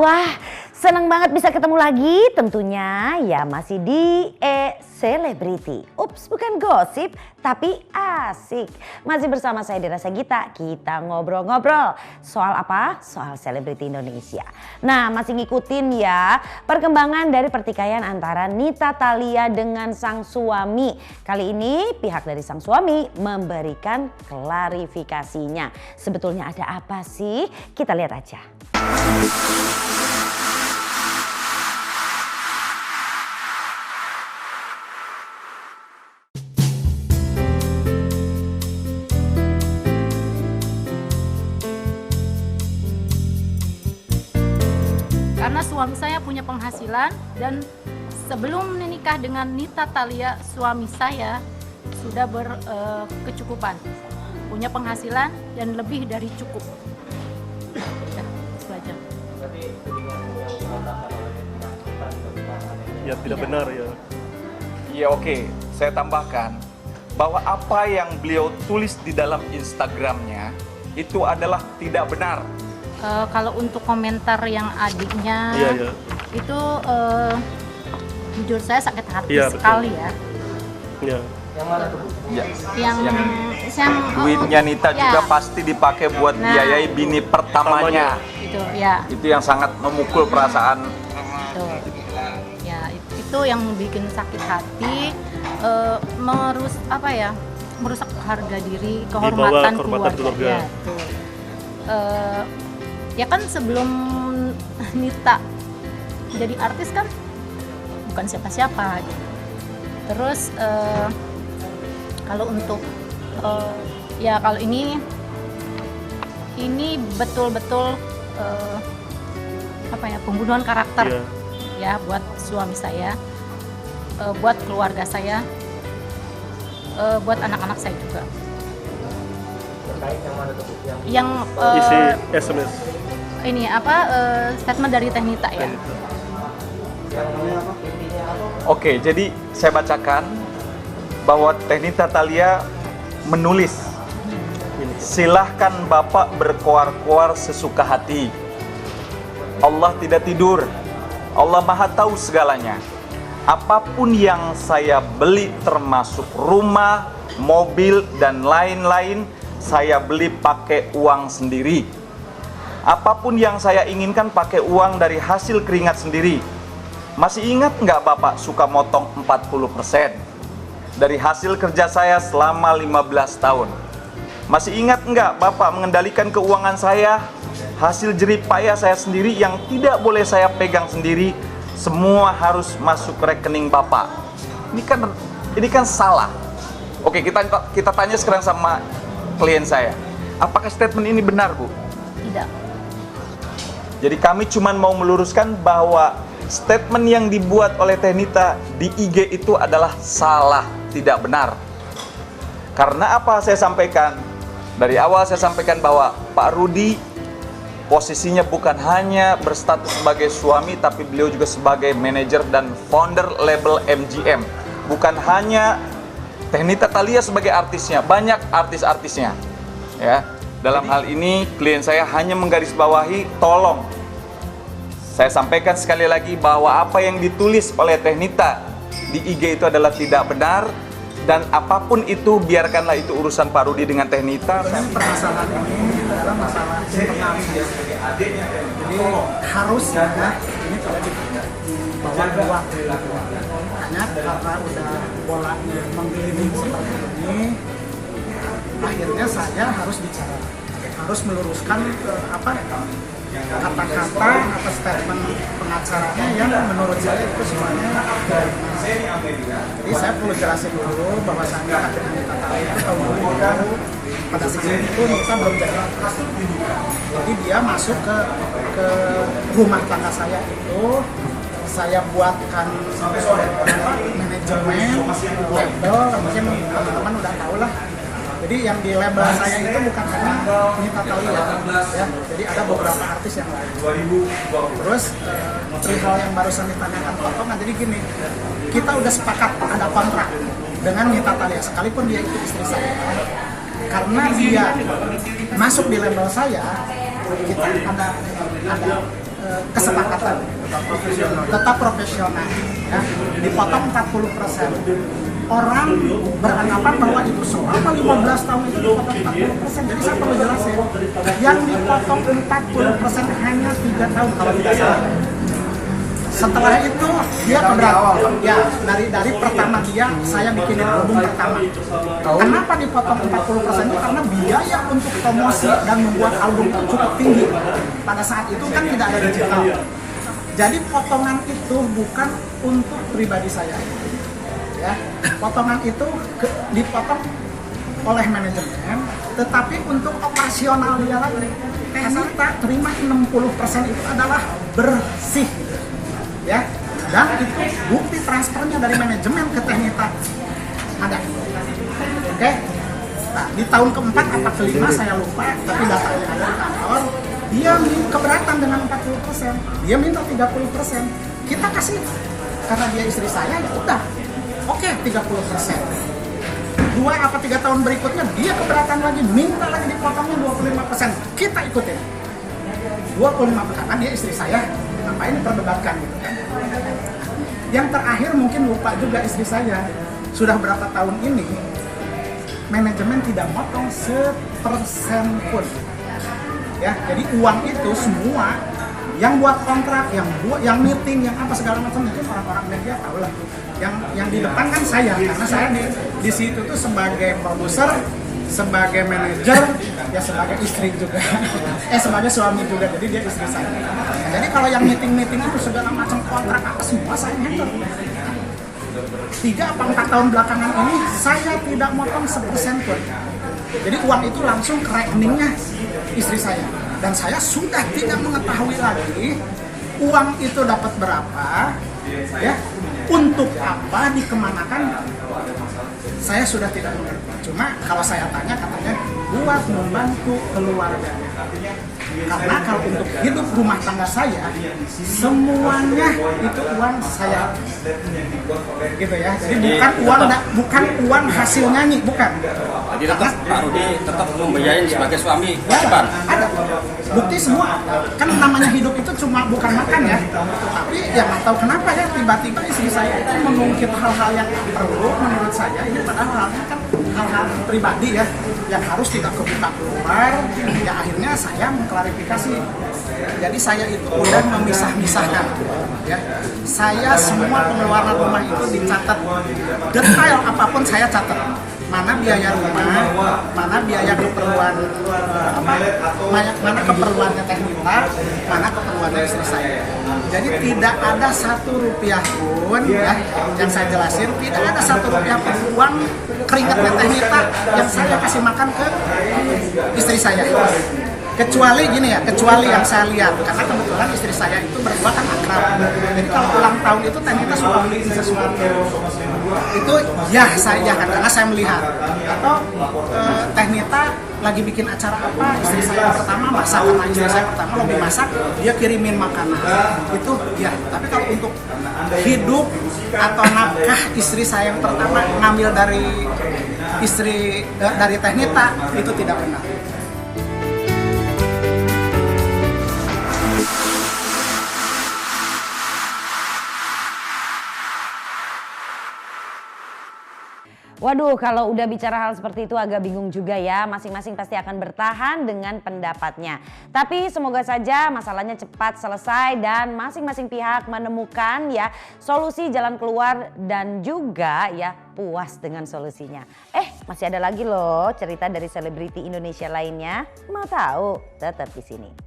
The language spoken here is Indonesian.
Wah, senang banget bisa ketemu lagi tentunya ya masih di Selebriti. Ups, bukan gosip tapi asik. Masih bersama saya Dira Sagita, kita ngobrol-ngobrol. Soal apa? Soal selebriti Indonesia. Nah, masih ngikutin ya perkembangan dari pertikaian antara Nita Thalia dengan sang suami. Kali ini pihak dari sang suami memberikan klarifikasinya. Sebetulnya ada apa sih? Kita lihat aja. Karena suami saya punya penghasilan dan sebelum menikah dengan Nita Thalia, suami saya sudah berkecukupan, punya penghasilan dan lebih dari cukup. Ya, itu aja. Ya tidak benar ya. Ya oke, saya tambahkan bahwa apa yang beliau tulis di dalam Instagramnya itu adalah tidak benar. Kalau untuk komentar yang adiknya Iya. itu jujur saya sakit hati Iya, betul. sekali ya. Ya. Yang Duitnya Nita ya. juga pasti dipakai buat Nah. biayai bini pertamanya. Itu ya. Itu yang sangat memukul perasaan. Ya itu yang bikin sakit hati, merusak harga diri, kehormatan keluarga. Ya, betul. Ya kan sebelum Nita jadi artis kan bukan siapa-siapa gitu. Terus kalau untuk ya kalau ini betul-betul pembunuhan karakter. Iya. Ya buat suami saya, buat keluarga saya, buat anak-anak saya juga. Yang Isi SMS. ini statement dari Teh Nita ya. Oke, jadi saya bacakan bahwa Teh Nita Thalia menulis, silahkan Bapak berkoar-koar sesuka hati. Allah tidak tidur. Allah Maha tahu segalanya. Apapun yang saya beli termasuk rumah, mobil, dan lain-lain, saya beli pakai uang sendiri. Apapun yang saya inginkan pakai uang dari hasil keringat sendiri. Masih ingat nggak Bapak suka motong 40% dari hasil kerja saya selama 15 tahun? Masih ingat nggak Bapak mengendalikan keuangan saya? Hasil jerih payah saya sendiri yang tidak boleh saya pegang sendiri, semua harus masuk ke rekening Bapak. Ini kan salah. Oke, kita tanya sekarang sama klien saya. Apakah statement ini benar, Bu? Tidak. Jadi kami cuma mau meluruskan bahwa statement yang dibuat oleh Teh Nita di IG itu adalah salah, tidak benar. Karena apa saya sampaikan? Dari awal saya sampaikan bahwa Pak Rudi posisinya bukan hanya berstatus sebagai suami, tapi beliau juga sebagai manajer dan founder label MGM. Bukan hanya Teh Nita Thalia sebagai artisnya, banyak artis-artisnya. Ya, dalam hal ini klien saya hanya menggarisbawahi, tolong saya sampaikan sekali lagi bahwa apa yang ditulis oleh Teh Nita di IG itu adalah tidak benar, dan apapun itu biarkanlah itu urusan Pak Rudi dengan Teh Nita. Permasalahan ini adalah masalah internal. Jadi harusnya ini tidak dibawa keluar. Hanya karena udah bolanya menggelinding seperti ini, akhirnya saya harus bicara, harus meluruskan kata-kata atau statement pengacaranya yang menurut saya itu semuanya tidak benar. Jadi saya perlu jelasin dulu bahwasannya Nita Thalia itu tahun 2000 pada saat itu Nita belum jadi artis. Jadi dia masuk ke rumah tangga saya itu, saya buatkan manajemen, label, mungkin teman-teman udah tahu lah. Jadi yang di label saya itu bukan hanya Nita Thalia, ya. Jadi ada beberapa artis yang lain. Terus perihal yang barusan ditanyakan potongan, jadi gini, kita udah sepakat ada kontrak dengan Nita Thalia, sekalipun dia itu istri saya. Karena dia masuk di label saya, kita ada kesepakatan, tetap profesional, ya. Dipotong 40%. Orang beranggapan bahwa itu selama 15 tahun itu dipotong 40%. Jadi saya perlu jelasin, yang dipotong 40% hanya 3 tahun kalau tidak salah. Setelah itu dia keberatan. Ya, dari pertama saya bikinin album pertama. Kenapa dipotong 40% itu? Karena biaya untuk promosi dan membuat album itu cukup tinggi. Pada saat itu kan tidak ada digital. Jadi potongan itu bukan untuk pribadi saya. Ya, potongan itu dipotong oleh manajemen, tetapi untuk operasional dia lagi. Kita terima 60% itu adalah bersih. Ya, dan itu bukti transfernya dari manajemen ke Teknita ada. Oke. Nah, di tahun keempat apa kelima saya lupa, tapi datanya ada di kantor. Dia keberatan dengan 40%, dia minta 30%. Kita kasih karena dia istri saya, ya udah. Oke, 30%. 2 apa 3 tahun berikutnya dia keberatan lagi, minta lagi dipotongnya 25%. Kita ikutin. 25% karena dia istri saya. Ngapain diperdebatkan gitu kan. Yang terakhir mungkin lupa juga istri saya, sudah berapa tahun ini manajemen tidak motong 1% pun. Ya, jadi uang itu semua yang buat kontrak, yang meeting, yang apa segala macam itu orang-orang media tahu lah. Yang di depan kan saya, karena saya di situ tuh sebagai produser, sebagai manajer, ya sebagai istri juga, sebagai suami juga, jadi dia istri saya. Jadi kalau yang meeting itu segala macam kontrak apa semua saya handle. 3 apa 4 tahun belakangan ini saya tidak motong 1% pun. Jadi uang itu langsung ke rekeningnya istri saya, dan saya sudah tidak mengetahui lagi uang itu dapat berapa, ya, untuk apa dikemanakan. Saya sudah tidak mengerti. Cuma kalau saya tanya katanya buat membantu keluarga. Karena kalau untuk hidup rumah tangga saya semuanya itu uang saya. Gitu ya. Jadi bukan uang hasil nyanyi, bukan. Jadi tetap Pak Rudi tetap membiayain sebagai suami kewajiban. Ada bukti semua. Kan namanya hidup itu cuma bukan makan ya. Tapi ya nggak tahu kenapa ya tiba-tiba istri saya itu mengungkit hal-hal yang perlu menurut saya. Ini padahal halnya kan hal-hal pribadi ya, yang harus tidak kebuka keluar. Ya akhirnya saya mengklarifikasi. Jadi saya itu udah memisah-misahkan. Ya, saya semua pengeluaran rumah itu dicatat detail apapun saya catat. Mana biaya rumah, mana biaya keperluan mana keperluannya Teknita, mana keperluannya istri saya. Jadi tidak ada 1 rupiah pun ya, yang saya jelasin, tidak ada 1 rupiah pun uang keringatnya Teknita yang saya kasih makan ke istri saya. Kecuali gini ya, kecuali yang saya lihat, karena kebetulan istri saya itu berdua kan akrab. Jadi kalau ulang tahun itu Teknita suka beliin sesuatu. Itu ya saya kan, karena saya melihat. Atau Teknita lagi bikin acara apa, istri saya pertama masak, karena istri saya pertama lebih masak, dia kirimin makanan. Itu ya, tapi kalau untuk hidup atau nafkah istri saya yang pertama ngambil dari dari Teknita, itu tidak benar. Waduh, kalau udah bicara hal seperti itu agak bingung juga ya. Masing-masing pasti akan bertahan dengan pendapatnya. Tapi semoga saja masalahnya cepat selesai dan masing-masing pihak menemukan ya solusi jalan keluar dan juga ya puas dengan solusinya. Masih ada lagi loh cerita dari selebriti Indonesia lainnya. Mau tahu? Tetap di sini.